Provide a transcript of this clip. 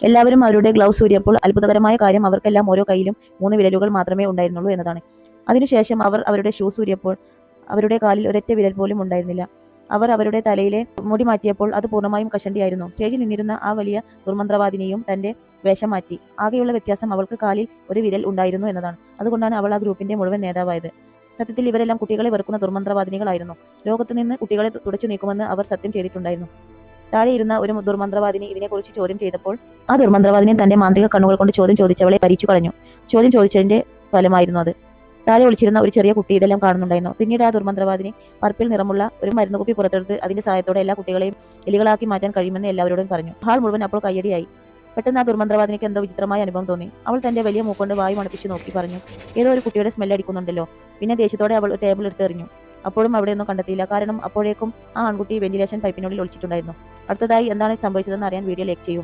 എല്ലാവരും അവരുടെ ഗ്ലൗസ് ഊരിയപ്പോൾ അത്ഭുതകരമായ കാര്യം അവർക്കെല്ലാം ഓരോ കൈയിലും 3 വിരലുകൾ മാത്രമേ ഉണ്ടായിരുന്നുള്ളൂ എന്നതാണ്. അതിനുശേഷം അവർ അവരുടെ ഷൂസ് ഊരിയപ്പോൾ അവരുടെ കാലിൽ ഒരൊറ്റ വിരൽ പോലും ഉണ്ടായിരുന്നില്ല. അവർ അവരുടെ തലയിലെ മുടി മാറ്റിയപ്പോൾ അത് പൂർണ്ണമായും കഷണ്ടിയായിരുന്നു. സ്റ്റേജിൽ നിന്നിരുന്ന ആ വലിയ ദുർമന്ത്രവാദിനിയും തന്റെ വേഷം മാറ്റി. ആകെയുള്ള വ്യത്യാസം അവൾക്ക് കാലിൽ ഒരു വിരൽ ഉണ്ടായിരുന്നു എന്നതാണ്. അതുകൊണ്ടാണ് അവൾ ആ ഗ്രൂപ്പിന്റെ മുഴുവൻ നേതാവായത്. സത്യത്തിൽ ഇവരെല്ലാം കുട്ടികളെ വെറുക്കുന്ന ദുർമന്ത്രവാദിനികളായിരുന്നു. ലോകത്ത് നിന്ന് കുട്ടികളെ തുടച്ചു നീക്കുമെന്ന് അവർ സത്യം ചെയ്തിട്ടുണ്ടായിരുന്നു. താഴെ ഇരുന്ന ഒരു ദുർമന്ത്രവാദിനി ഇതിനെക്കുറിച്ച് ചോദ്യം ചെയ്തപ്പോൾ ആ ദുർമന്ത്രവാദിനി തന്റെ മാന്ത്രിക കണ്ണുകൾ കൊണ്ട് ചോദ്യം ചോദിച്ചവളെ പരിച്ചു കളഞ്ഞു. ചോദ്യം ചോദിച്ചതിന്റെ ഫലമായിരുന്നു അത്. താഴെ ഒളിച്ചിരുന്ന ഒരു ചെറിയ കുട്ടി ഇതെല്ലാം കാണുന്നുണ്ടായിരുന്നു. പിന്നീട് ആ ദുർമന്ത്രവാദിനി പർപ്പിൾ നിറമുള്ള ഒരു മരുന്നുകുപ്പി പുറത്തെടുത്ത് അതിന്റെ സഹായത്തോടെ എല്ലാ കുട്ടികളെയും എലികളാക്കി മാറ്റാൻ കഴിയുമെന്ന് എല്ലാവരോടും പറഞ്ഞു. ഹാൾ മുഴുവൻ അപ്പോൾ കയ്യടിയായി. പെട്ടെന്ന് ആ ദുർമന്ത്രവാദിനിക്ക് എന്തോ വിചിത്രമായ അനുഭവം തോന്നി. അവൾ തന്റെ വലിയ മൂക്കൊണ്ട് വായു മണപ്പിച്ച് നോക്കി പറഞ്ഞു, ഏതോ ഒരു കുട്ടിയുടെ സ്മെല്ല് അടിക്കുന്നുണ്ടല്ലോ. പിന്നെ ദേഷ്യത്തോടെ അവൾ ഒരു ടേബിൾ എടുത്ത് എറിഞ്ഞു. അപ്പോഴും അവിടെയൊന്നും കണ്ടെത്തിയില്ല. കാരണം അപ്പോഴേക്കും ആ ആൺകുട്ടി വെന്റിലേഷൻ പൈപ്പിനുള്ളിൽ ഒളിച്ചിട്ടുണ്ടായിരുന്നു. അടുത്തതായി എന്താണ് സംഭവിച്ചതെന്ന് അറിയാൻ വീഡിയോ ലൈക്ക് ചെയ്യൂ.